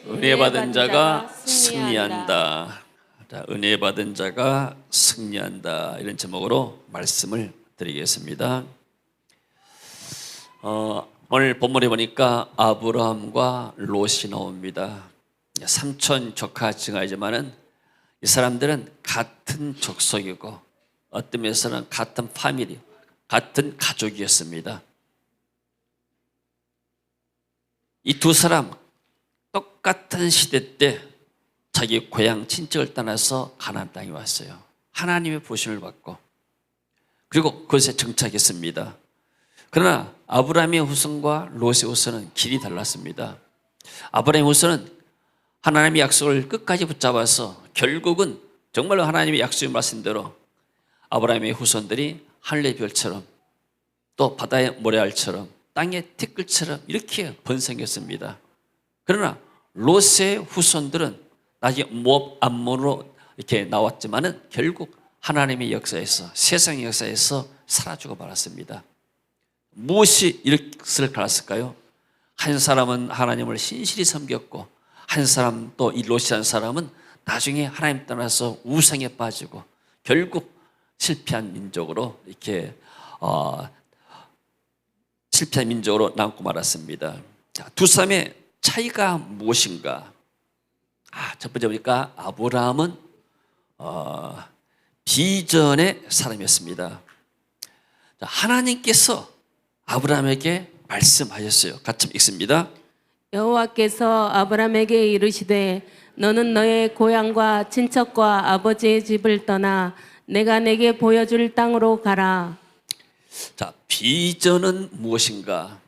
은혜 받은 자가 승리한다. 자, 은혜 받은 자가 승리한다. 이런 제목으로 말씀을 드리겠습니다. 오늘 본문에 보니까 아브라함과 롯이 나옵니다. 삼촌 조카 증아이지만은 이 사람들은 같은 족속이고 어떤 면에서는 같은 파밀리, 같은 가족이었습니다. 이 두 사람 똑같은 시대 때 자기 고향 친척을 떠나서 가나안 땅에 왔어요. 하나님의 부르심을 받고 그리고 그것에 정착했습니다. 그러나 아브라함의 후손과 롯의 후손은 길이 달랐습니다. 아브라함의 후손은 하나님의 약속을 끝까지 붙잡아서 결국은 정말로 하나님의 약속의 말씀대로 아브라함의 후손들이 하늘의 별처럼 또 바다의 모래알처럼 땅의 티끌처럼 이렇게 번성했습니다. 그러나 롯의 후손들은 나중에 모압 암몬으로 이렇게 나왔지만은 결국 하나님의 역사에서 세상의 역사에서 사라지고 말았습니다. 무엇이 이것을 갈았을까요? 한 사람은 하나님을 신실히 섬겼고 한 사람 또 이 롯이라는 사람은 나중에 하나님 떠나서 우상에 빠지고 결국 실패한 민족으로 이렇게 실패한 민족으로 남고 말았습니다. 자, 두 사람의 차이가 무엇인가? 첫 번째 보니까 아브라함은 비전의 사람이었습니다. 자, 하나님께서 아브라함에게 말씀하셨어요. 같이 읽습니다. 여호와께서 아브라함에게 이르시되 너는 너의 고향과 친척과 아버지의 집을 떠나 내가 내게 보여줄 땅으로 가라. 자, 비전은 무엇인가?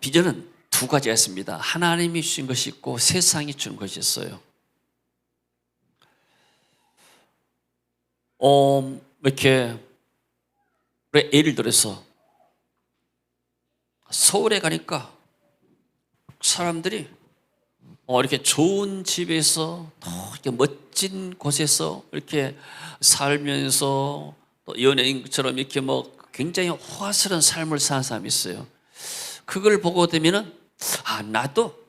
비전은 두 가지가 있습니다. 하나님이 주신 것이 있고 세상이 주는 것이 있어요. 이렇게 예를 들어서 서울에 가니까 사람들이 이렇게 좋은 집에서 이렇게 멋진 곳에서 이렇게 살면서 또 연예인처럼 이렇게 굉장히 호화스러운 삶을 사는 사람이 있어요. 그걸 보고 되면은 나도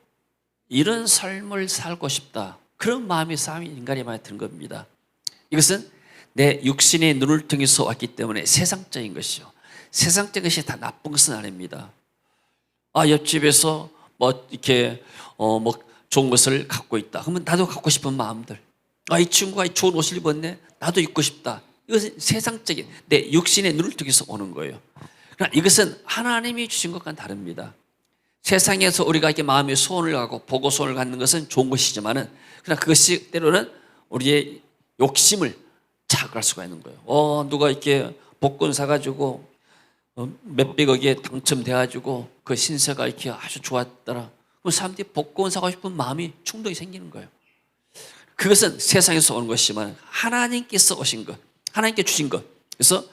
이런 삶을 살고 싶다. 그런 마음이 사람이 인간이 많이 드는 겁니다. 이것은 내 육신의 눈을 통해서 왔기 때문에 세상적인 것이요. 세상적인 것이 다 나쁜 것은 아닙니다. 옆집에서 이렇게 좋은 것을 갖고 있다. 그러면 나도 갖고 싶은 마음들. 이 친구가 좋은 옷을 입었네. 나도 입고 싶다. 이것은 세상적인 내 육신의 눈을 통해서 오는 거예요. 그러나 이것은 하나님이 주신 것과는 다릅니다. 세상에서 우리가 이렇게 마음의 소원을 갖고 보고 소원을 갖는 것은 좋은 것이지만은 그러나 그것이 때로는 우리의 욕심을 자극할 수가 있는 거예요. 누가 이렇게 복권 사가지고 몇백억에 당첨돼가지고 그 신세가 이렇게 아주 좋았더라. 그럼 사람들이 복권 사고 싶은 마음이 충동이 생기는 거예요. 그것은 세상에서 오는 것이지만 하나님께서 오신 것, 하나님께 주신 것. 그래서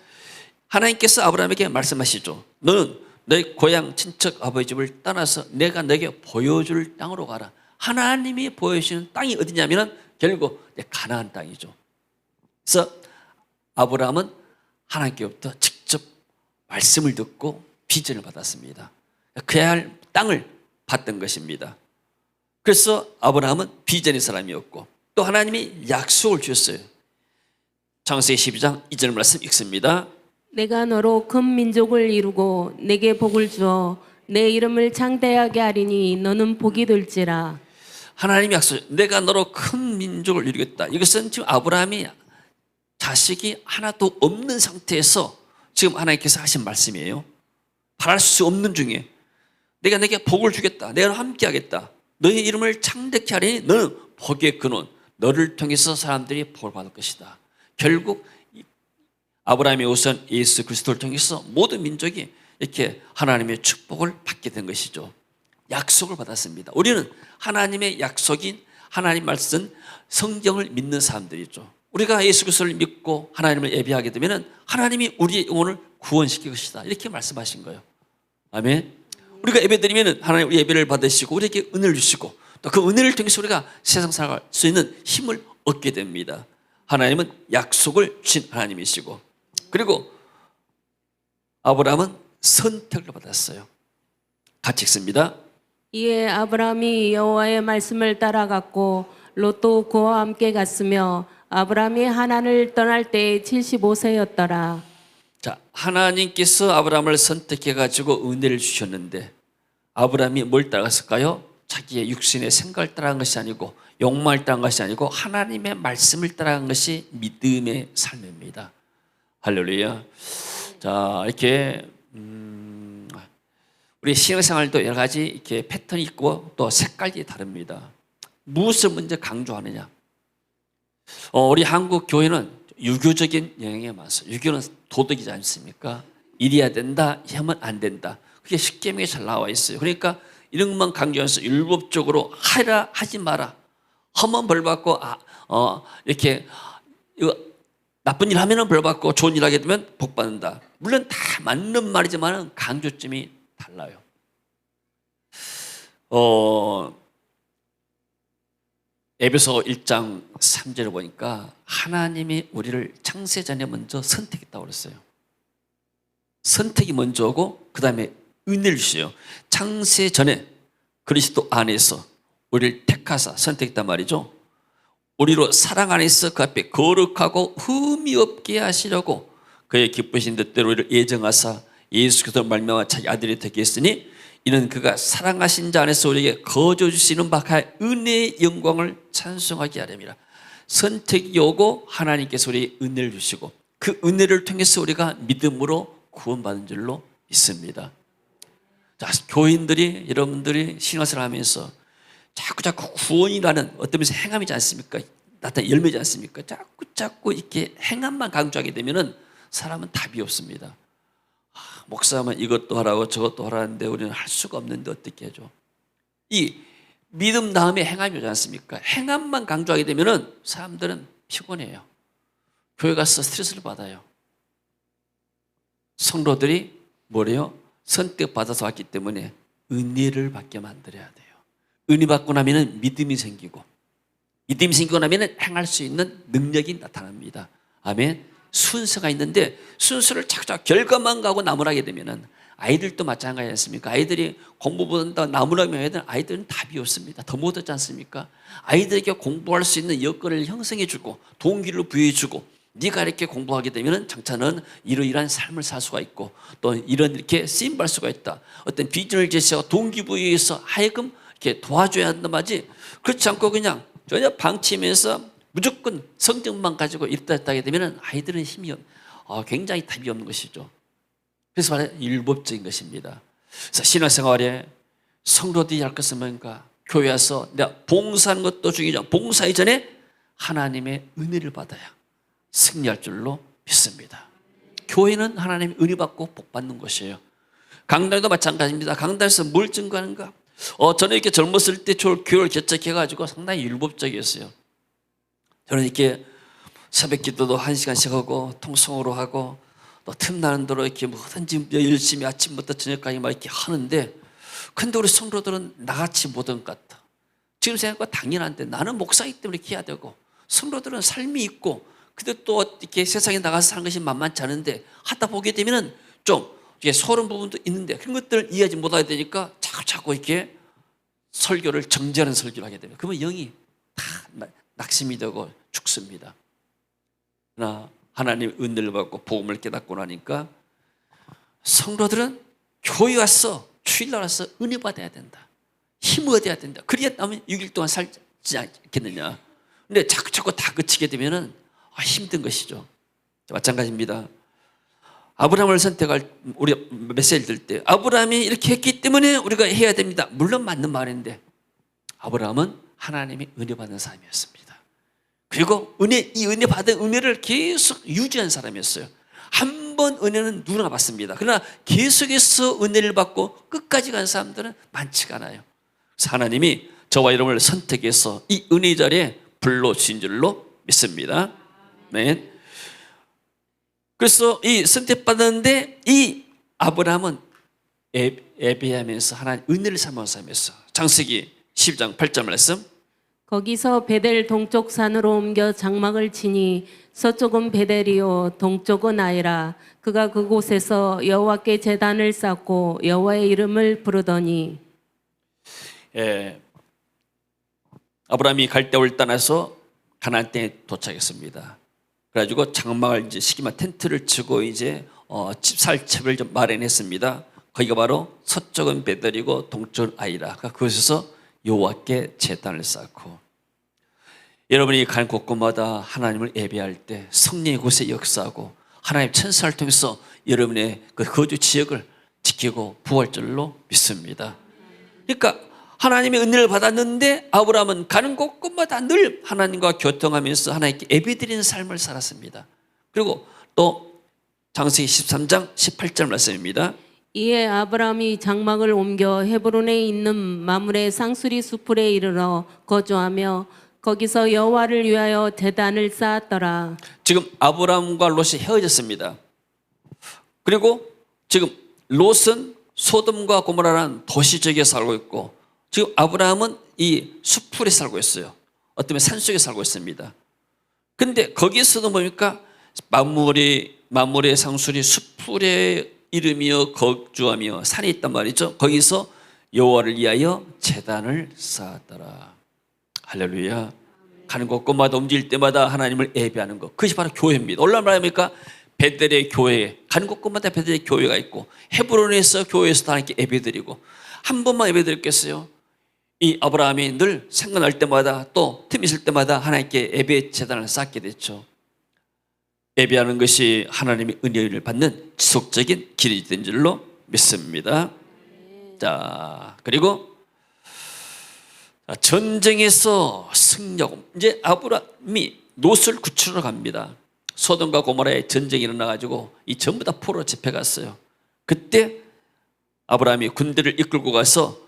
하나님께서 아브라함에게 말씀하시죠. 너는 너의 고향 친척 아버지 집을 떠나서 내가 너에게 보여줄 땅으로 가라. 하나님이 보여주시는 땅이 어디냐면은 결국 가나안 땅이죠. 그래서 아브라함은 하나님께로부터 직접 말씀을 듣고 비전을 받았습니다. 그래야 할 땅을 받던 것입니다. 그래서 아브라함은 비전의 사람이었고 또 하나님이 약속을 주셨어요. 창세기 12장 2절 말씀 읽습니다. 내가 너로 큰 민족을 이루고 내게 복을 주어 내 이름을 창대하게 하리니 너는 복이 될지라. 하나님이 약속, 내가 너로 큰 민족을 이루겠다. 이것은 지금 아브라함이 자식이 하나도 없는 상태에서 지금 하나님께서 하신 말씀이에요. 바랄 수 없는 중에 내가 내게 복을 주겠다. 내가 함께 하겠다. 너의 이름을 창대케 하리니 너는 복의 근원, 너를 통해서 사람들이 복을 받을 것이다. 결국 아브라함의 우선 예수 그리스도를 통해서 모든 민족이 이렇게 하나님의 축복을 받게 된 것이죠. 약속을 받았습니다. 우리는 하나님의 약속인 하나님 말씀 성경을 믿는 사람들이죠. 우리가 예수 그리스도를 믿고 하나님을 예배하게 되면 하나님이 우리의 영혼을 구원시킬 것이다. 이렇게 말씀하신 거예요. 아멘. 우리가 예배드리면 하나님 우리 예배를 받으시고 우리에게 은혜를 주시고 또 그 은혜를 통해서 우리가 세상 살아갈 수 있는 힘을 얻게 됩니다. 하나님은 약속을 주신 하나님이시고 그리고 아브라함은 선택을 받았어요. 같이 읽습니다. 이에 아브라함이 여호와의 말씀을 따라갔고 롯도 그와 함께 갔으며 아브라함이 하란을 떠날 때에 75세였더라. 자, 하나님께서 아브라함을 선택해 가지고 은혜를 주셨는데 아브라함이 뭘 따라갔을까요? 자기의 육신의 생각을 따라간 것이 아니고 욕망을 따라간 것이 아니고 하나님의 말씀을 따라간 것이 믿음의 삶입니다. 할렐루야. 자, 이렇게 우리 신앙생활도 여러 가지 이렇게 패턴이 있고 또 색깔이 다릅니다. 무엇을 먼저 강조하느냐? 우리 한국 교회는 유교적인 영향이 많습니다. 유교는 도덕이지 않습니까? 이래야 된다, 하면 안 된다. 그게 십계명에 잘 나와 있어요. 그러니까 이런 것만 강조해서 율법적으로 하라, 하지 마라. 하면 벌 받고 이렇게 이거 나쁜 일 하면은 벌 받고 좋은 일 하게 되면 복 받는다. 물론 다 맞는 말이지만 강조점이 달라요. 에베소 1장 3절을 보니까 하나님이 우리를 창세전에 먼저 선택했다고 그랬어요. 선택이 먼저 오고 그 다음에 은혜를 주셔요. 창세전에 그리스도 안에서 우리를 택하사 선택했단 말이죠. 우리로 사랑 안에서 그 앞에 거룩하고 흠이 없게 하시려고 그의 기쁘신 뜻대로 우리를 예정하사 예수 그리스도로 말미암아 자기 아들이 되게 했으니 이는 그가 사랑하신 자 안에서 우리에게 거저 주시는 바의 은혜의 영광을 찬송하게 하렵니다. 선택이 오고 하나님께서 우리에게 은혜를 주시고 그 은혜를 통해서 우리가 믿음으로 구원받은 줄로 믿습니다. 자, 교인들이 여러분들이 신앙생활을 하면서 자꾸 구원이라는 어떤 면에서 행함이지 않습니까? 나타난 열매지 않습니까? 자꾸 이렇게 행함만 강조하게 되면은 사람은 답이 없습니다. 목사하면 이것도 하라고 저것도 하라는데 우리는 할 수가 없는데 어떻게 해줘? 이 믿음 다음에 행함이 오지 않습니까? 행함만 강조하게 되면은 사람들은 피곤해요. 교회 가서 스트레스를 받아요. 성도들이 뭐래요? 선택받아서 왔기 때문에 은혜를 받게 만들어야 돼요. 은혜 받고 나면은 믿음이 생기고 믿음이 생기고 나면은 행할 수 있는 능력이 나타납니다. 아멘. 순서가 있는데 순서를 자꾸 결과만 가고 나무라게 되면은 아이들도 마찬가지 않습니까? 아이들이 공부보다 나무라게 하면 아이들은 답이 없습니다. 더 못하지 않습니까? 아이들에게 공부할 수 있는 여건을 형성해주고 동기를 부여해주고 네가 이렇게 공부하게 되면은 장차는 이러이러한 삶을 살 수가 있고 또 이런 이렇게 쓰임받을 수가 있다. 어떤 비전을 제시하고 동기부여해서 하여금 이렇게 도와줘야 한단 말이지. 그렇지 않고 그냥 전혀 방치하면서 무조건 성적만 가지고 이랬다 하게 되면 아이들은 힘이 굉장히 답이 없는 것이죠. 그래서 말해 율법적인 것입니다. 그래서 신앙생활에 성도들이 할 것은 뭔가 교회 와서 내가 봉사하는 것도 중요하죠. 봉사 이전에 하나님의 은혜를 받아야 승리할 줄로 믿습니다. 교회는 하나님의 은혜 받고 복 받는 것이에요. 강단도 마찬가지입니다. 강단에서 뭘 증거하는가? 저는 이렇게 젊었을 때 교회를 개척해가지고 상당히 율법적이었어요. 저는 이렇게 새벽 기도도 1시간씩 하고 통성으로 하고 또 틈나는 대로 이렇게 뭐든지 열심히 아침부터 저녁까지 막 이렇게 하는데 근데 우리 성도들은 나같이 못한 것 같아. 지금 생각보다 당연한데 나는 목사이기 때문에 이렇게 해야 되고 성도들은 삶이 있고 근데 또 이렇게 세상에 나가서 사는 것이 만만치 않은데 하다 보게 되면은 좀 이게 소름 부분도 있는데 그런 것들을 이해하지 못하게 되니까 자꾸 이렇게 설교를 정죄하는 설교를 하게 됩니다. 그러면 영이 다 낙심이 되고 죽습니다. 그러나 하나님 은혜를 받고 복음을 깨닫고 나니까 성도들은 교회 와서 주일날 와서 은혜 받아야 된다. 힘을 얻어야 된다. 그래야 나면 6일 동안 살지 않겠느냐. 근데 자꾸 다 그치게 되면은 힘든 것이죠. 마찬가지입니다. 아브라함을 선택할 우리 메시지 들 때 아브라함이 이렇게 했기 때문에 우리가 해야 됩니다. 물론 맞는 말인데 아브라함은 하나님이 은혜 받는 사람이었습니다. 그리고 이 은혜 받은 은혜를 계속 유지한 사람이었어요. 한 번 은혜는 누구나 받습니다. 그러나 계속해서 은혜를 받고 끝까지 간 사람들은 많지가 않아요. 그래서 하나님이 저와 여러분을 선택해서 이 은혜 자리에 불러주신 줄로 믿습니다. 네. 그래서 이 선택받았는데 이 아브라함은 예배하면서 하나님 은혜를 삼은 사람이었어. 창세기 10장 8절 말씀. 거기서 베델 동쪽 산으로 옮겨 장막을 치니 서쪽은 베델이요 동쪽은 아이라. 그가 그곳에서 여호와께 제단을 쌓고 여호와의 이름을 부르더니. 아브라함이 갈대아를 떠나서 가나안 땅에 도착했습니다. 그래가지고 장막을 이제 시기만 텐트를 치고 이제 집살집을 좀 마련했습니다. 거기가 바로 서쪽은 베델이고 동쪽은 아이라. 그곳에서 여호와께 제단을 쌓고, 여러분이 가는 곳곳마다 하나님을 예배할 때 성령의 곳에 역사하고 하나님의 천사를 통해서 여러분의 그 거주 지역을 지키고 부할 줄로 믿습니다. 그러니까 하나님의 은혜를 받았는데 아브라함은 가는 곳곳마다 늘 하나님과 교통하면서 하나님께 예배드리는 삶을 살았습니다. 그리고 또 창세기 13장 18절 말씀입니다. 이에 아브라함이 장막을 옮겨 헤브론에 있는 마므레 상수리 수풀에 이르러 거주하며 거기서 여호와를 위하여 제단을 쌓았더라. 지금 아브라함과 롯이 헤어졌습니다. 그리고 지금 롯은 소돔과 고모라라는 도시 지역에 살고 있고, 지금 아브라함은 이 수풀에 살고 있어요. 어떤 산속에 살고 있습니다. 근데 거기서도 보니까 마므레 상수리 수풀에 이름이여 거주하며 산이 있단 말이죠. 거기서 여호와를 위하여 제단을 쌓았더라. 할렐루야. 가는 곳곳마다 움직일 때마다 하나님을 예배하는 것, 그것이 바로 교회입니다. 얼마나 말합니까? 베델의 교회, 가는 곳곳마다 베델의 교회가 있고 헤브론에서 교회에서 하나님께 예배드리고, 한 번만 예배드렸겠어요? 이 아브라함이 늘 생각날 때마다 또 틈 있을 때마다 하나님께 예배 제단을 쌓게 됐죠. 예배하는 것이 하나님의 은혜를 받는 지속적인 길이 된 줄로 믿습니다. 자, 그리고 전쟁에서 승리하고 이제 아브라함이 롯을 구출하러 갑니다. 소돔과 고모라에 전쟁이 일어나가지고 이 전부 다 포로 잡혀갔어요. 그때 아브라함이 군대를 이끌고 가서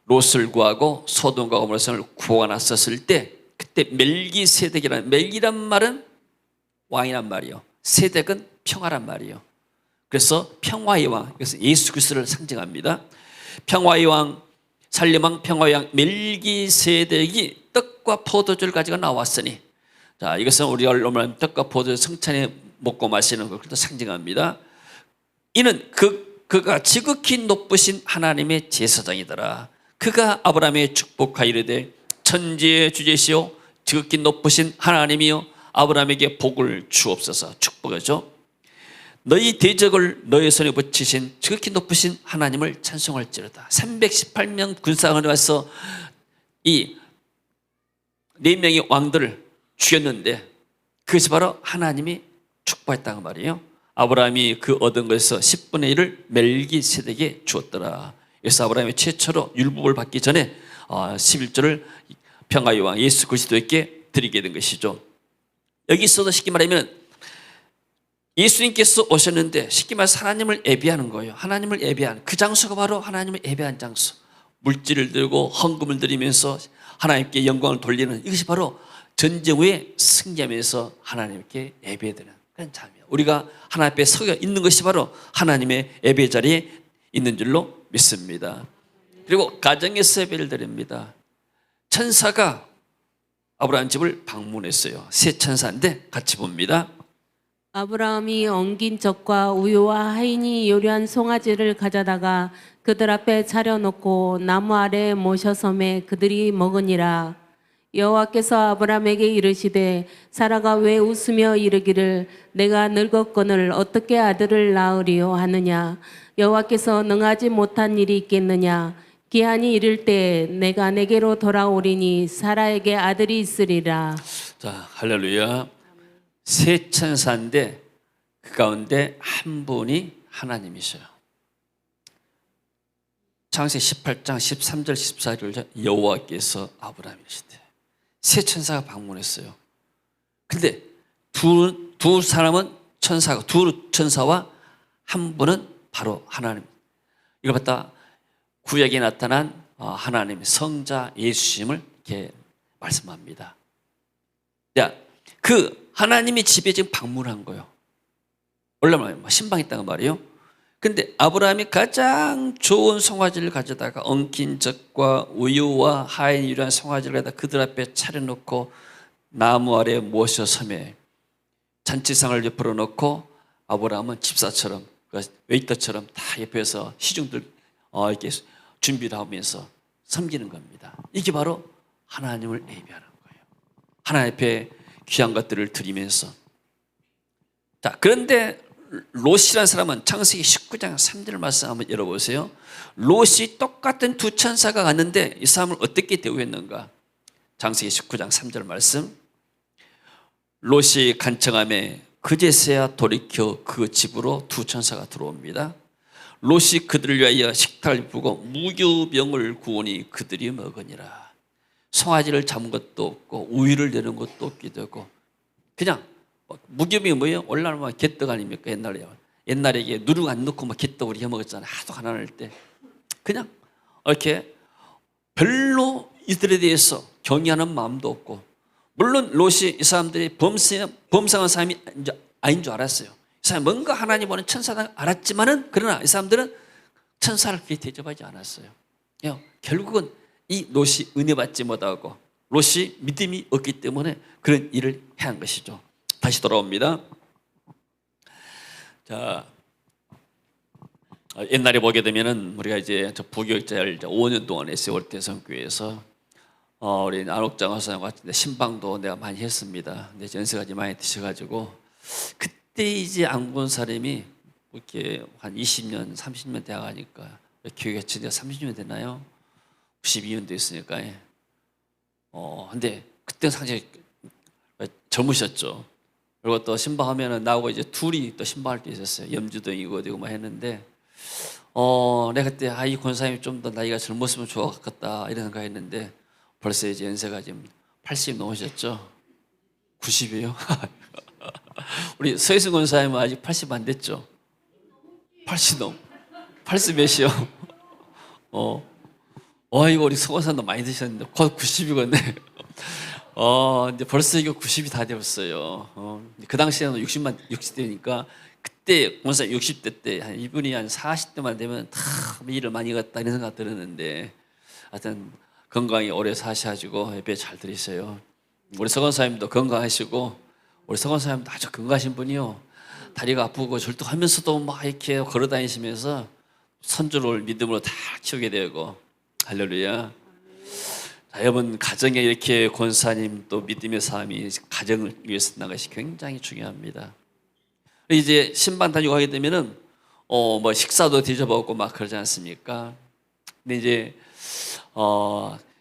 롯을 구하고 소돔과 고모라 성을 구원했었을 때, 그때 멜기란 말은 왕이란 말이요, 세덱은 평화란 말이요. 그래서 평화의 왕, 그래서 예수 그리스도를 상징합니다. 평화의 왕, 살림왕, 평화의 왕 멜기세덱이 떡과 포도주를 가지고 나왔으니, 자, 이것은 우리가 얼마나 떡과 포도주 성찬에 먹고 마시는 것을 상징합니다. 이는 그가 지극히 높으신 하나님의 제사장이더라. 그가 아브라함의 축복하 이르되 천지의 주제시오 지극히 높으신 하나님이여 아브라함에게 복을 주옵소서. 축복하죠. 너희 대적을 너희 손에 붙이신 지극히 높으신 하나님을 찬송할지로다. 318명 군사관에 와서 이 4명의 왕들을 죽였는데 그것이 바로 하나님이 축복했다는 말이에요. 아브라함이 그 얻은 것에서 10분의 1을 멜기세덱에게 주었더라. 그래서 아브라함이 최초로 율법을 받기 전에 11조를 평화의 왕 예수 그리스도에게 드리게 된 것이죠. 여기서도 쉽게 말하면 예수님께서 오셨는데 쉽게 말해서 하나님을 예배하는 거예요. 하나님을 예배하는 그 장소가 바로 하나님을 예배한 장소. 물질을 들고 헌금을 드리면서 하나님께 영광을 돌리는, 이것이 바로 전쟁 후에 승리하면서 하나님께 예배드리는 그런 장이에요. 우리가 하나님 앞에 서 있는 것이 바로 하나님의 예배 자리에 있는 줄로 믿습니다. 그리고 가정에서 예배를 드립니다. 천사가 아브라함 집을 방문했어요. 세 천사인데 같이 봅니다. 아브라함이 엉긴 젖과 우유와 하인이 요리한 송아지를 가져다가 그들 앞에 차려놓고 나무 아래에 모셔섬에 그들이 먹으니라. 여호와께서 아브라함에게 이르시되 사라가 왜 웃으며 이르기를 내가 늙었거늘 어떻게 아들을 낳으리요 하느냐. 여호와께서 능하지 못한 일이 있겠느냐. 기한이 이를 때 내가 내게로 돌아오리니 사라에게 아들이 있으리라. 자, 할렐루야. 세 천사인데 그 가운데 한 분이 하나님이셔요. 창세기 18장 13절 14절 여호와께서 아브라함이시대. 세 천사가 방문했어요. 근데 두 사람은 천사가, 두 천사와 한 분은 바로 하나님. 이걸 갖다 구약에 나타난 하나님의 성자 예수님을 이렇게 말씀합니다. 야, 그 하나님의 집에 지금 방문한 거예요. 얼마나 신방했다는 말이에요. 근데 아브라함이 가장 좋은 송아지를 가져다가 엉킨 젖과 우유와 하인 유리한 송아지를 갖다 그들 앞에 차려놓고 나무 아래 모셔 섬에 잔치상을 옆으로 놓고 아브라함은 집사처럼 웨이터처럼 다 옆에서 시중들 이렇게 준비를 하면서 섬기는 겁니다. 이게 바로 하나님을 예배하는 거예요. 하나님 앞에 귀한 것들을 드리면서. 자, 그런데 롯이라는 사람은 창세기 19장 3절 말씀 한번 열어보세요. 롯이 똑같은 두 천사가 갔는데 이 사람을 어떻게 대우했는가? 창세기 19장 3절 말씀. 롯이 간청함에 그제서야 돌이켜 그 집으로 두 천사가 들어옵니다. 롯이 그들을 위하여 식탁을 부고 무교병을 구우니 그들이 먹으니라. 송아지를 잡은 것도 없고 우유를 내는 것도 없기도 하고 그냥 무교병이 뭐예요? 올라오면 개떡 아닙니까? 옛날에 이게 누룩 안 넣고 막 개떡 우리 해 먹었잖아요. 하도 가난할 때 그냥 이렇게 별로 이들에 대해서 경외하는 마음도 없고, 물론 롯이 이 사람들이 범상한 사람이 아닌 줄 알았어요. 이 사람이 뭔가 하나님 보는 천사다 알았지만은 그러나 이 사람들은 천사를 그렇게 대접하지 않았어요. 결국은 이 롯이 은혜 받지 못하고 롯이 믿음이 없기 때문에 그런 일을 해야 한 것이죠. 다시 돌아옵니다. 자, 옛날에 보게 되면은 우리가 이제 부교육자를 5년 동안 했어요. 월대성교회에서 우리 안옥장 화사님 같은데 신방도 내가 많이 했습니다. 근데 연세까지 많이 드셔가지고 그때 이제 안 본 사람이 이렇게 한 20년, 30년 돼가니까 교회가 진짜 30년 됐나요? 92년 됐으니까. 근데 그때 상당히 젊으셨죠. 그리고 또 신방하면은 나하고 이제 둘이 또 신방할 때 있었어요. 염주동이고 어디고 막 했는데, 내가 그때 이 권사님이 좀 더 나이가 젊었으면 좋았겠다 이런 생각했는데 벌써 이제 연세가 지금 80 넘으셨죠? 90이에요? 우리 서희승 권사님은 아직 80 안 됐죠? 80 넘, 80 몇이요? 이거 우리 서권사님도 많이 드셨는데 곧 90이거든요. 이제 벌써 이거 90이 다 되었어요. 그 당시에는 60대니까 그때 권사 60대 때 한 이분이 한 40대만 되면 다 일을 많이 갔다 이런 생각 들었는데 하여튼 건강히 오래 사셔가지고 예배 잘 드리세요. 우리 서권사님도 건강하시고, 우리 서권사님도 아주 건강하신 분이요. 다리가 아프고 절뚝하면서도 막 이렇게 걸어다니시면서 선주를 믿음으로 다 키우게 되고, 할렐루야. 자, 여러분 가정에 이렇게 권사님 또 믿음의 삶이 가정을 위해서 나가시 굉장히 중요합니다. 이제 신방 다니고 하게 되면은 뭐 식사도 대접하고 막 그러지 않습니까? 근데 이제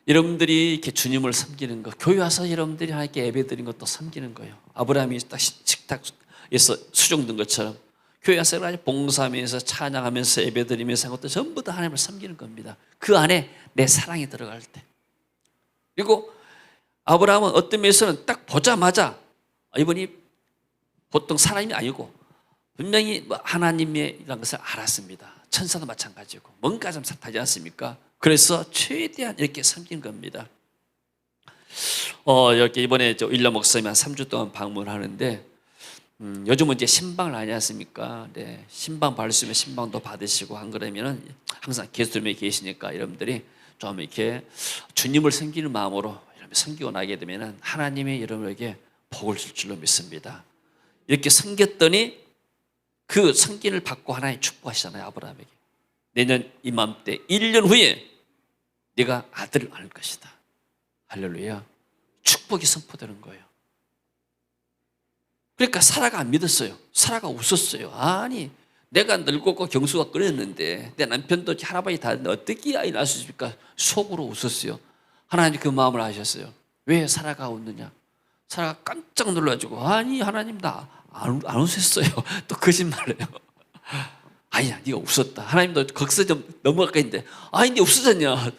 여러분들이 이렇게 주님을 섬기는 거, 교회 와서 여러분들이 하나님께 예배드린 것도 섬기는 거예요. 아브라함이 딱 식탁에서 수종된 것처럼 교회 와서 여러 가지 봉사하면서 찬양하면서 예배드리면서 한 것도 전부 다 하나님을 섬기는 겁니다. 그 안에 내 사랑이 들어갈 때. 그리고 아브라함은 어떤 면에서는 딱 보자마자 이분이 보통 사람이 아니고 분명히 하나님이라는 것을 알았습니다. 천사도 마찬가지고 뭔가 좀 사타지 않습니까? 그래서 최대한 이렇게 섬긴 겁니다. 이렇게 이번에 윌리엄 목사님이 한 3주 동안 방문하는데 요즘은 이제 신방을 하지 않습니까? 네, 신방 받을 수 있으면 신방도 받으시고 한 그러면은 항상 계수님에 계시니까 여러분들이 좀 이렇게 주님을 섬기는 마음으로 섬기고 나게 되면은 하나님이 여러분에게 복을 줄 줄로 믿습니다. 이렇게 섬겼더니 그 섬김을 받고 하나님 축복하시잖아요. 아브라함에게 내년 이맘때 1년 후에 네가 아들을 낳을 것이다. 할렐루야. 축복이 선포되는 거예요. 그러니까 사라가 안 믿었어요. 사라가 웃었어요. 아니 내가 늙었고 경수가 끓였는데 내 남편도 할아버지 다 했는데 어떻게 아이 낳을 수 있습니까? 속으로 웃었어요. 하나님 그 마음을 아셨어요. 왜 사라가 웃느냐? 사라가 깜짝 놀라지고 아니 하나님 나 안 웃었어요. 또 거짓말을 해요. 아니야 네가 웃었다. 하나님도 거기서 좀 넘어갈까 했는데 아니 네 웃었냐?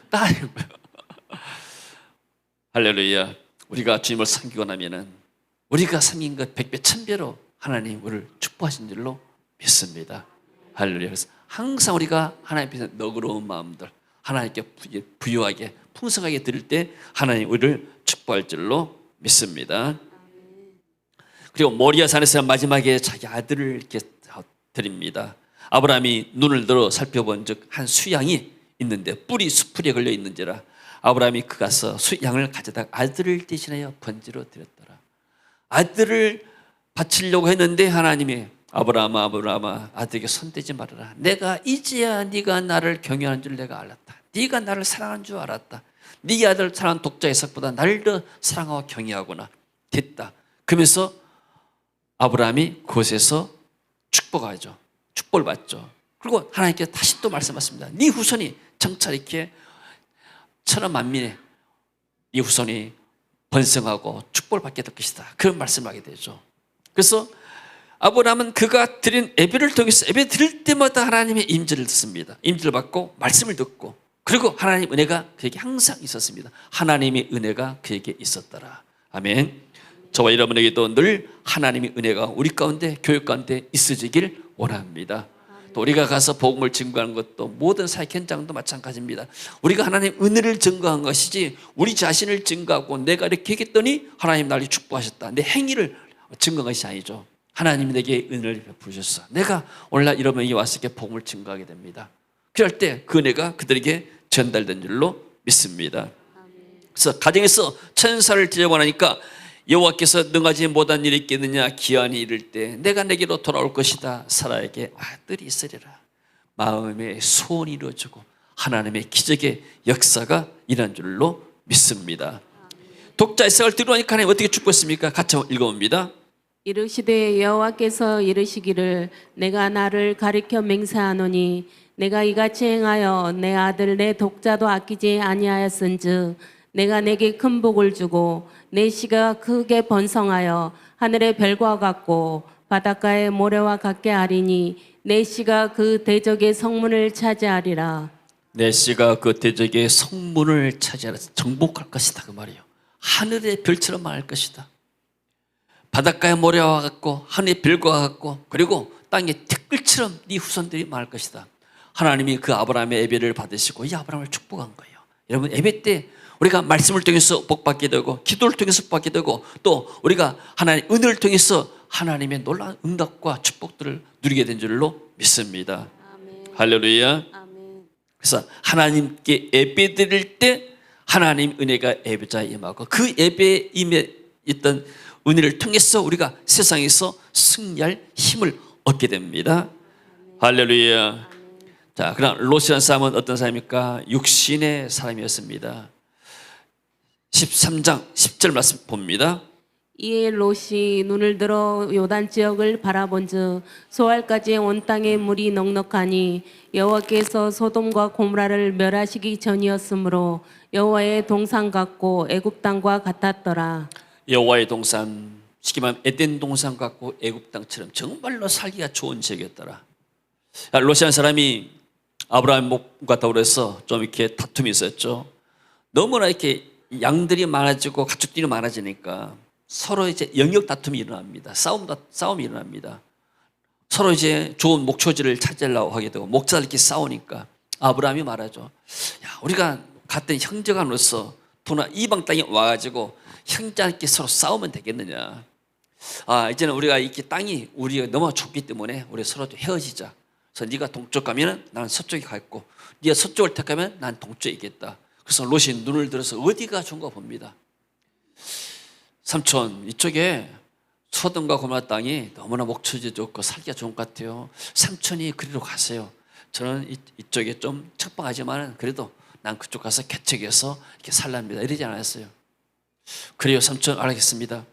할렐루야. 우리가 주님을 섬기고 나면은 우리가 섬긴 것 100배 1000배로 하나님 우리를 축복하신 줄로 믿습니다. 할렐루야. 그래서 항상 우리가 하나님 앞에서 너그러운 마음들 하나님께 부유하게 풍성하게 드릴 때 하나님 우리를 축복할 줄로 믿습니다. 그리고 모리아 산에서 마지막에 자기 아들을 이렇게 드립니다. 아브라함이 눈을 들어 살펴본즉 한 수양이 있는데 뿔이 수풀에 걸려 있는지라 아브라함이 그 가서 수양을 가져다가 아들을 대신하여 번제로 드렸더라. 아들을 바치려고 했는데 하나님이 아브라함아 아들에게 손대지 말아라. 내가 이제야 네가 나를 경외하는 줄 내가 알았다. 네가 나를 사랑한 줄 알았다. 네 아들 사랑한 독자 이삭보다 나를 더 사랑하고 경외하구나. 됐다. 그러면서 아브라함이 그곳에서 축복하죠. 축복을 받죠. 그리고 하나님께서 다시 또 말씀하십니다. 네 후손이 정찰 이렇게 천하 만민의 네 후손이 번성하고 축복을 받게 될 것이다. 그런 말씀을 하게 되죠. 그래서 아브라함은 그가 드린 예배를 통해서 예배 드릴 때마다 하나님의 임재를 듣습니다. 임재를 받고 말씀을 듣고, 그리고 하나님 은혜가 그에게 항상 있었습니다. 하나님의 은혜가 그에게 있었더라. 아멘. 저와 여러분에게도 늘 하나님의 은혜가 우리 가운데, 교회 가운데 있어지길 원합니다. 또 우리가 가서 복음을 증거하는 것도 모든 사회 현장도 마찬가지입니다. 우리가 하나님 은혜를 증거한 것이지 우리 자신을 증거하고 내가 이렇게 했더니 하나님 나를 축복하셨다, 내 행위를 증거한 것이 아니죠. 하나님이 내게 은혜를 베푸셨어. 내가 오늘날 여러분에게 와서 이렇게 복음을 증거하게 됩니다. 그럴 때 그 은혜가 그들에게 전달된 줄로 믿습니다. 그래서 가정에서 천사를 드리고 나니까 여호와께서 능하지 못한 일이 있겠느냐, 기한이 이를 때 내가 내게로 돌아올 것이다. 사라에게 아들이 있으리라. 마음의 소원이 이루어지고 하나님의 기적의 역사가 일어난 줄로 믿습니다. 독자 이삭을 들어오니까 하나님 어떻게 축복했습니까? 같이 한번 읽어봅니다. 이르시되 여호와께서 이르시기를 내가 나를 가리켜 맹세하노니 내가 이같이 행하여 내 아들 내 독자도 아끼지 아니하였은즉 내가 내게 큰 복을 주고 내 씨가 크게 번성하여 하늘의 별과 같고 바닷가의 모래와 같게 하리니 내 씨가 그 대적의 성문을 차지하리라. 내 씨가 그 대적의 성문을 차지하라. 정복할 것이다 그 말이에요. 하늘의 별처럼 많을 것이다. 바닷가의 모래와 같고 하늘의 별과 같고 그리고 땅의 티끌처럼 네 후손들이 많을 것이다. 하나님이 그 아브라함의 예배를 받으시고 이 아브라함을 축복한 거예요. 여러분, 예배 때 우리가 말씀을 통해서 복받게 되고 기도를 통해서 복받게 되고 또 우리가 하나님의 은혜를 통해서 하나님의 놀라운 응답과 축복들을 누리게 된 줄로 믿습니다. 아멘. 할렐루야. 아멘. 그래서 하나님께 예배 드릴 때 하나님 은혜가 예배자에 임하고 그 예배에 임해 있던 은혜를 통해서 우리가 세상에서 승리할 힘을 얻게 됩니다. 할렐루야. 자, 그럼 롯이라는 사람은 어떤 사람입니까? 육신의 사람이었습니다. 13장 10절 말씀 봅니다. 이에 롯이 눈을 들어 요단 지역을 바라본즉 소알까지 온 땅에 물이 넉넉하니 여호와께서 소돔과 고모라를 멸하시기 전이었으므로 여호와의 동산 같고 애굽 땅과 같았더라. 여호와의 동산, 쉽게 말하면 에덴 동산 같고 애굽 땅처럼 정말로 살기가 좋은 지역이었더라. 롯이라는 사람이 아브라함과 더불어서 좀 이렇게 다툼이 있었죠. 너무나 이렇게 양들이 많아지고 가축들이 많아지니까 서로 이제 영역 다툼이 일어납니다. 싸움이 일어납니다. 서로 이제 좋은 목초지를 찾으려고 하게 되고 목자들 이렇게 싸우니까 아브라함이 말하죠. 야, 우리가 같은 형제간으로서 도나 이방 땅에 와가지고 형제끼리 서로 싸우면 되겠느냐. 이제는 우리가 이렇게 땅이 우리가 너무 좁기 때문에 우리 서로 좀 헤어지자. 그래서 네가 동쪽 가면은 나는 서쪽에 가 있고 네가 서쪽을 택하면 난 동쪽에 있겠다. 그래서 롯이 눈을 들어서 어디가 좋은가 봅니다. 삼촌, 이쪽에 소돔과 고모라 땅이 너무나 목초지 좋고 살기가 좋은 것 같아요. 삼촌이 그리로 가세요. 저는 이쪽에 좀 척박하지만 그래도 난 그쪽 가서 개척해서 이렇게 살랍니다. 이러지 않았어요. 그래요, 삼촌, 알겠습니다.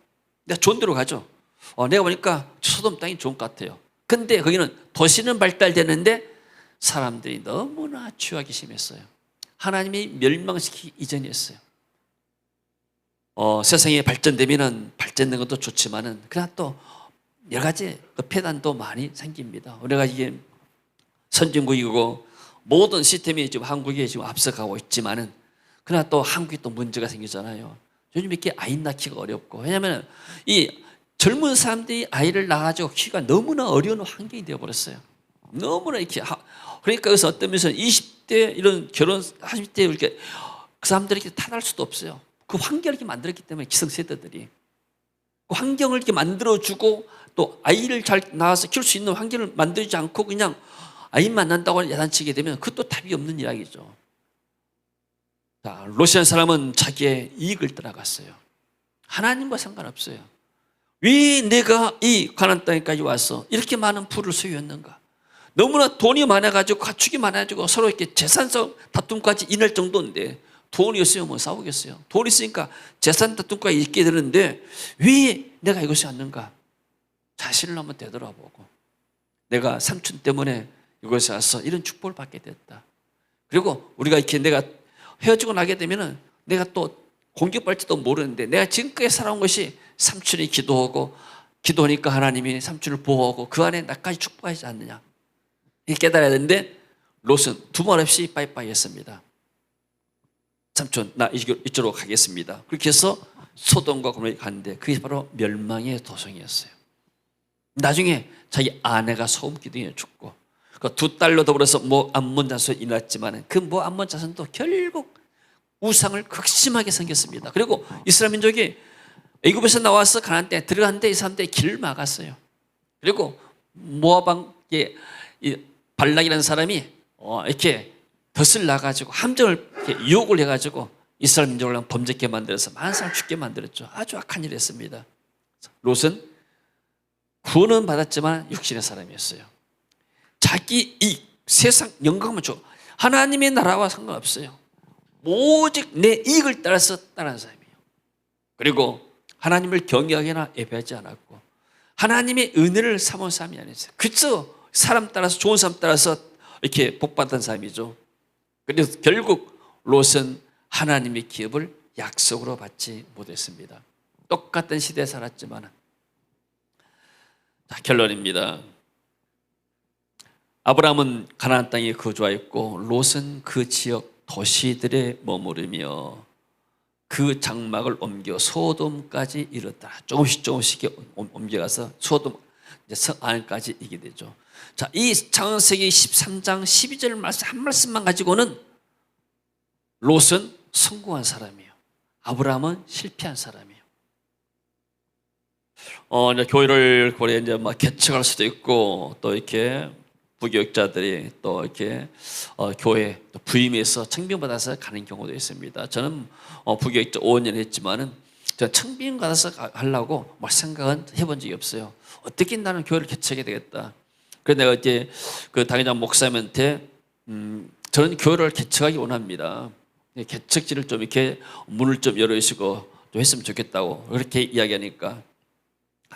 내가 좋은 데로 가죠. 내가 보니까 소돔 땅이 좋은 것 같아요. 근데 거기는 도시는 발달되는데 사람들이 너무나 죄악이 심했어요. 하나님이 멸망시키기 이전이었어요. 세상이 발전되면은 발전된 것도 좋지만은 그러나 또 여러 가지 폐단도 많이 생깁니다. 우리가 이게 선진국이고 모든 시스템이 지금 한국에 지금 앞서가고 있지만은 그러나 또 한국에 또 문제가 생기잖아요. 요즘 이렇게 아이 낳기가 어렵고 왜냐하면 이 젊은 사람들이 아이를 낳아가지고 키가 너무나 어려운 환경이 되어버렸어요. 너무나 이렇게 그러니까 그래서 어떤 면에서 20대 이런 결혼 40대 이렇게 그 사람들이 이렇게 타날 수도 없어요. 그 환경을 이렇게 만들었기 때문에 기성세대들이 그 환경을 이렇게 만들어주고 또 아이를 잘 낳아서 키울 수 있는 환경을 만들지 않고 그냥 아이만 낳는다고 야단치게 되면 그것도 답이 없는 이야기죠. 자, 롯이라는 사람은 자기의 이익을 따라갔어요. 하나님과 상관없어요. 왜 내가 이 가나안 땅에까지 와서 이렇게 많은 부를 소유했는가? 너무나 돈이 많아가지고 가축이 많아가지고 서로 이렇게 재산성 다툼까지 일어날 정도인데 돈이 없으면 뭐 싸우겠어요. 돈이 있으니까 재산 다툼까지 있게 되는데 왜 내가 이것이 왔는가? 자신을 한번 되돌아보고 내가 삼촌 때문에 이것에 와서 이런 축복을 받게 됐다. 그리고 우리가 이렇게 내가 헤어지고 나게 되면은 내가 또 공격받을지도 모르는데 내가 지금까지 살아온 것이 삼촌이 기도하니까 하나님이 삼촌을 보호하고 그 안에 나까지 축복하지 않느냐. 이렇게 깨달아야 되는데 롯은 두말 없이 빠이빠이 했습니다. 삼촌 나 이쪽으로 가겠습니다. 그렇게 해서 소돔과 고모라에 갔는데 그게 바로 멸망의 도성이었어요. 나중에 자기 아내가 소금 기둥에 죽고 그 두 딸로 더불어서 암몬 자손이 일어났지만 그 암몬 자손도 결국 우상을 극심하게 섬겼습니다. 그리고 이스라엘 민족이 애굽에서 나와서 가나안 땅에 들어갔는데 이 사람들이 길을 막았어요. 그리고 모압왕의 발락이라는 사람이 이렇게 덫을 놔가지고 함정을 이렇게 유혹을 해가지고 이스라엘 민족을 범죄케 만들어서 많은 사람 죽게 만들었죠. 아주 악한 일을 했습니다. 롯은 구원은 받았지만 육신의 사람이었어요. 자기 이 세상 영광만 줘. 하나님의 나라와 상관없어요. 오직 내 이익을 따라서 따르는 사람이에요. 그리고 하나님을 경외하거나 예배하지 않았고 하나님의 은혜를 삼은 사람이 아니었어요. 그저 사람 따라서 좋은 사람 따라서 이렇게 복받은 사람이죠. 그래서 결국 롯은 하나님의 기업을 약속으로 받지 못했습니다. 똑같은 시대에 살았지만 자, 결론입니다. 아브라함은 가나안 땅에 거주하였고 롯은 그 지역 도시들에 머무르며 그 장막을 옮겨 소돔까지 이르렀다. 조금씩 옮겨가서 소돔 성 안까지 이게 되죠. 자, 이 창세기 13장 12절 말씀 한 말씀만 가지고는 롯은 성공한 사람이에요. 아브라함은 실패한 사람이에요. 이제 교회를 고래 이제 막 개척할 수도 있고 또 이렇게 부교육자들이 또 이렇게 교회 또 부임해서 청빙받아서 가는 경우도 있습니다. 저는 부교육자 5년 했지만은 제가 청빙 받아서 하려고 뭐 생각은 해본 적이 없어요. 어떻게 나는 교회를 개척해야 되겠다. 그래서 내가 이제 그 당회장 목사님한테 저는 교회를 개척하기 원합니다. 개척지를 좀 이렇게 문을 좀 열어주시고 좀 했으면 좋겠다고 그렇게 이야기하니까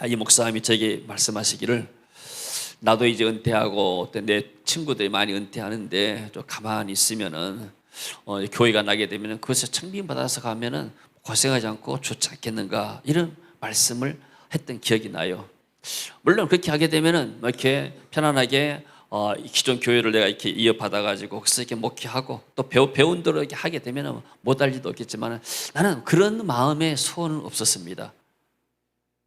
이 목사님이 저에게 말씀하시기를 나도 이제 은퇴하고 내 친구들이 많이 은퇴하는데 좀 가만히 있으면은 교회가 나게 되면은 그것에 청빙 받아서 가면은 고생하지 않고 좋지 않겠는가 이런 말씀을 했던 기억이 나요. 물론 그렇게 하게 되면은 이렇게 편안하게 기존 교회를 내가 이렇게 이어받아 가지고 그래서 이렇게 목회하고 또 배운 대로 이렇게 하게 되면은 못할 일도 없겠지만 나는 그런 마음의 소원은 없었습니다.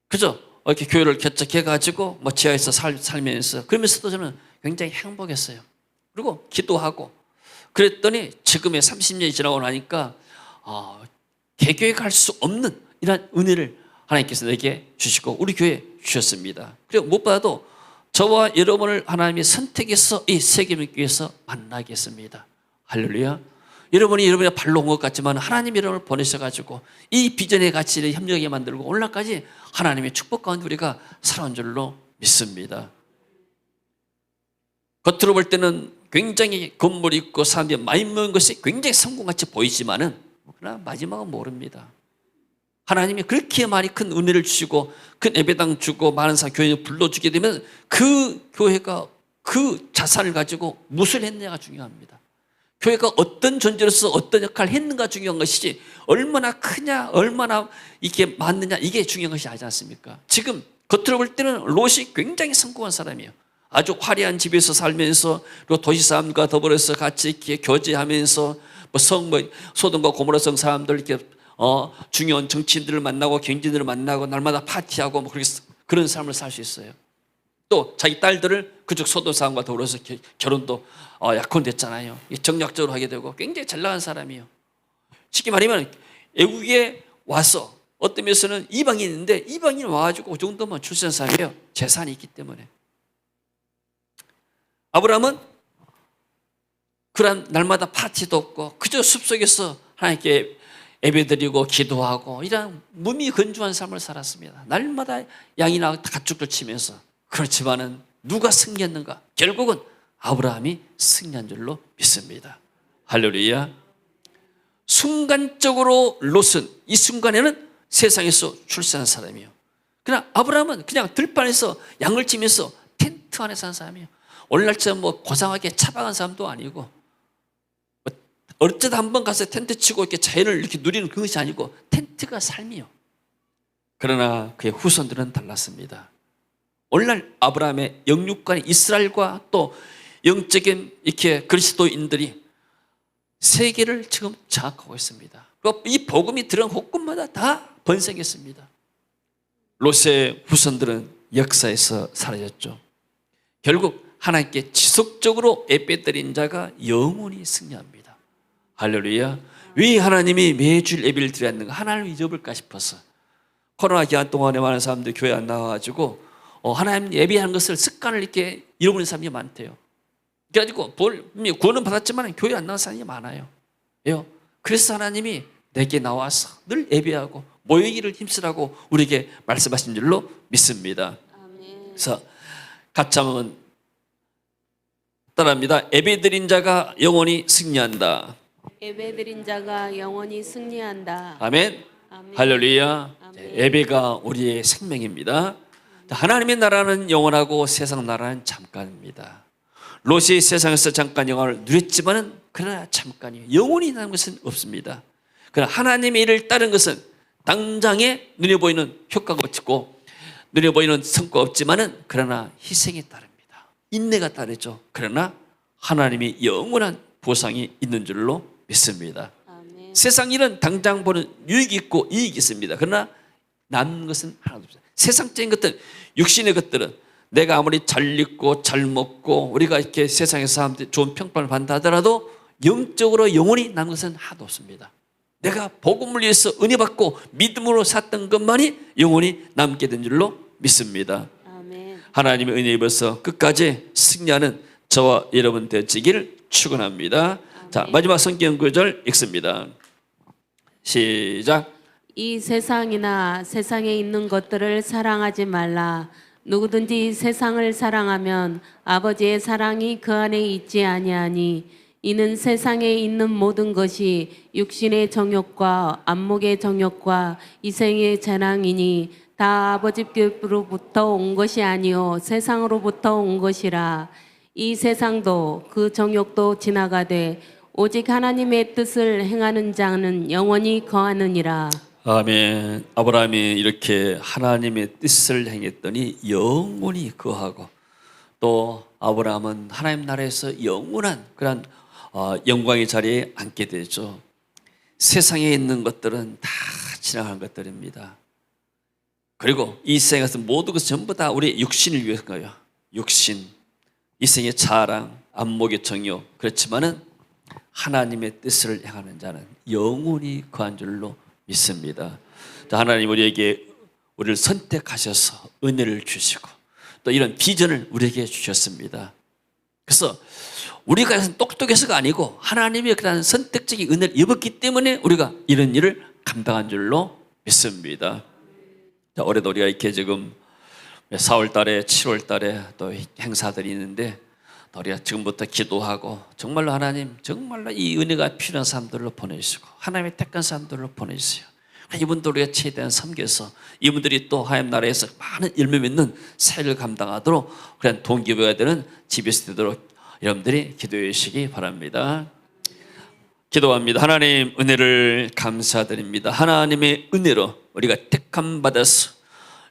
그죠? 이렇게 교회를 개척해가지고 뭐 지하에서 살면서 그러면서도 저는 굉장히 행복했어요. 그리고 기도하고 그랬더니 지금의 30년이 지나고 나니까 개교에 갈 수 없는 이런 은혜를 하나님께서 내게 주시고 우리 교회에 주셨습니다. 그리고 무엇보다도 저와 여러분을 하나님이 선택해서 이 세계민교회에서 만나게 했습니다. 할렐루야. 여러분이 여러분의 발로 온 것 같지만 하나님이 여러분을 보내셔가지고 이 비전의 가치를 협력하게 만들고 오늘날까지 하나님의 축복 가운데 우리가 살아온 줄로 믿습니다. 겉으로 볼 때는 굉장히 건물이 있고 사람들이 많이 모인 것이 굉장히 성공같이 보이지만은 그러나 마지막은 모릅니다. 하나님이 그렇게 많이 큰 은혜를 주시고 큰 예배당 주고 많은 사람 교회에 불러주게 되면 그 교회가 그 자산을 가지고 무엇을 했느냐가 중요합니다. 교회가 어떤 존재로서 어떤 역할을 했는가 중요한 것이지 얼마나 크냐 얼마나 이게 많느냐 이게 중요한 것이 아니지 않습니까? 지금 겉으로 볼 때는 롯이 굉장히 성공한 사람이에요. 아주 화려한 집에서 살면서 그리고 도시 사람과 더불어서 같이 이렇게 교제하면서 소돔과 고모라 성 사람들 이렇게 중요한 정치인들을 만나고 경제인들을 만나고 날마다 파티하고 뭐 그런 삶을 살 수 있어요. 또 자기 딸들을 그쪽 소돔 사람과 더불어서 결혼도 약혼됐잖아요. 정략적으로 하게 되고 굉장히 잘 나간 사람이에요. 쉽게 말하면 애국에 와서 어떤 면에서는 이방인인데 이방인 와가지고 그 정도만 출세한 사람이에요. 재산이 있기 때문에. 아브라함은 그런 날마다 파티도 없고 그저 숲속에서 하나님께 예배드리고 기도하고 이런 무미건조한 삶을 살았습니다. 날마다 양이나 가축을 치면서. 그렇지만은 누가 승리했는가? 결국은 아브라함이 승리한 줄로 믿습니다. 할렐루야. 순간적으로 롯은 이 순간에는 세상에서 출세한 사람이에요. 그러나 아브라함은 그냥 들판에서 양을 치면서 텐트 안에 사는 사람이에요. 오늘날처럼 뭐 고상하게 차박한 사람도 아니고, 어쩌다 한번 가서 텐트 치고 이렇게 자연을 이렇게 누리는 그것이 아니고 텐트가 삶이요. 그러나 그의 후손들은 달랐습니다. 오늘날 아브라함의 영육간의 이스라엘과 또 영적인 이렇게 그리스도인들이 세계를 지금 장악하고 있습니다. 이 복음이 들어간 곳곳마다 다 번성했습니다. 롯의 후손들은 역사에서 사라졌죠. 결국 하나님께 지속적으로 예배드린 자가 영원히 승리합니다. 할렐루야. 왜 하나님이 매주일 예배를 드렸는가? 하나님을 잊어볼까 싶어서. 코로나 기간 동안에 많은 사람들이 교회 안 나와가지고 하나님 예배하는 것을 습관을 이렇게 잃어버리는 사람이 많대요. 그래가지고 구원은 받았지만 교회 안 나온 사람이 많아요. 왜요? 그래서 하나님이 내게 나와서 늘 예배하고 모이기를 힘쓰라고 우리에게 말씀하신 줄로 믿습니다. 그래서 같이 한번 따라합니다. 예배드린 자가 영원히 승리한다. 예배드린 자가 영원히 승리한다. 아멘. 아멘. 할렐루야. 아멘. 예배가 우리의 생명입니다. 하나님의 나라는 영원하고 세상 나라는 잠깐입니다. 롯이 세상에서 잠깐 영화를 누렸지만은 그러나 잠깐이에요. 영원히 나는 것은 없습니다. 그러나 하나님의 일을 따른 것은 당장에 눈에 보이는 효과가 없고 눈에 보이는 성과가 없지만은 그러나 희생이 따릅니다. 인내가 따르죠. 그러나 하나님이 영원한 보상이 있는 줄로 믿습니다. 아멘. 세상 일은 당장 보는 유익이 있고 이익이 있습니다. 그러나 남는 것은 하나도 없습니다. 세상적인 것들, 육신의 것들은 내가 아무리 잘 입고 잘 먹고 우리가 이렇게 세상에서 사람들이 좋은 평판을 받는다 하더라도 영적으로 영원히 남는 것은 하나도 없습니다. 내가 복음을 위해서 은혜 받고 믿음으로 샀던 것만이 영원히 남게 된 줄로 믿습니다. 아멘. 하나님의 은혜 입어서 끝까지 승리하는 저와 여러분 되시기를 축원합니다. 자, 마지막 성경 구절 읽습니다. 시작. 이 세상이나 세상에 있는 것들을 사랑하지 말라. 누구든지 세상을 사랑하면 아버지의 사랑이 그 안에 있지 아니하니 이는 세상에 있는 모든 것이 육신의 정욕과 안목의 정욕과 이생의 재앙이니 다 아버지께로부터 온 것이 아니요 세상으로부터 온 것이라. 이 세상도 그 정욕도 지나가되 오직 하나님의 뜻을 행하는 자는 영원히 거하느니라. 아멘. 아브라함이 이렇게 하나님의 뜻을 행했더니 영원히 거하고 또 아브라함은 하나님 나라에서 영원한 그런 영광의 자리에 앉게 되죠. 세상에 있는 것들은 다 지나가는 것들입니다. 그리고 이 세상에서 모든 것은 전부 다 우리 육신을 위해서 거예요. 육신, 이 생의 자랑, 안목의 정욕. 그렇지만은 하나님의 뜻을 행하는 자는 영원히 거한 줄로 믿습니다. 하나님 우리를 선택하셔서 은혜를 주시고 또 이런 비전을 우리에게 주셨습니다. 그래서 우리가 똑똑해서가 아니고 하나님의 그런 선택적인 은혜를 입었기 때문에 우리가 이런 일을 감당한 줄로 믿습니다. 올해도 우리가 이렇게 지금 4월 달에 7월 달에 또 행사들이 있는데 우리가 지금부터 기도하고 정말로 하나님 정말로 이 은혜가 필요한 사람들로 보내주시고 하나님의 택한 사람들로 보내주세요. 이분들 우리가 최대한 섬겨서 이분들이 또 하나님 나라에서 많은 열매 맺는 사역을 감당하도록 그런 동기부여가 되는 집에서 되도록 여러분들이 기도해 주시기 바랍니다. 기도합니다. 하나님 은혜를 감사드립니다. 하나님의 은혜로 우리가 택함 받아서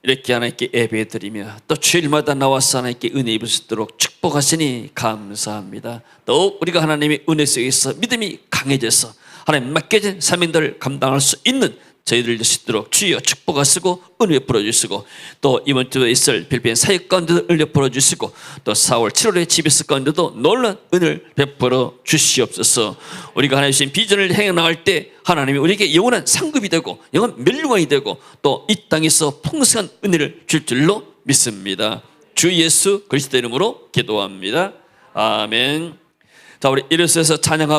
이렇게 하나님께 예배드리며 또 주일마다 나와서 하나님께 은혜 입을 수 있도록 축복하시니 감사합니다. 또 우리가 하나님의 은혜 속에서 믿음이 강해져서 하나님 맡겨진 사명들을 감당할 수 있는 저희들 될 수 있도록 주여 축복하시고 은혜 풀어주시고 또 이번 주에 있을 필리핀 사역 가운데도 은혜 풀어주시고 또 4월 7월에 집에서 가운데도 놀라운 은혜를 베풀어 주시옵소서. 우리가 하나님 주신 비전을 행해나갈 때 하나님이 우리에게 영원한 상급이 되고 영원 멸류관이 되고 또 이 땅에서 풍성한 은혜를 줄 줄로 믿습니다. 주 예수 그리스도 이름으로 기도합니다. 아멘. 자, 우리 일어서서 찬양하고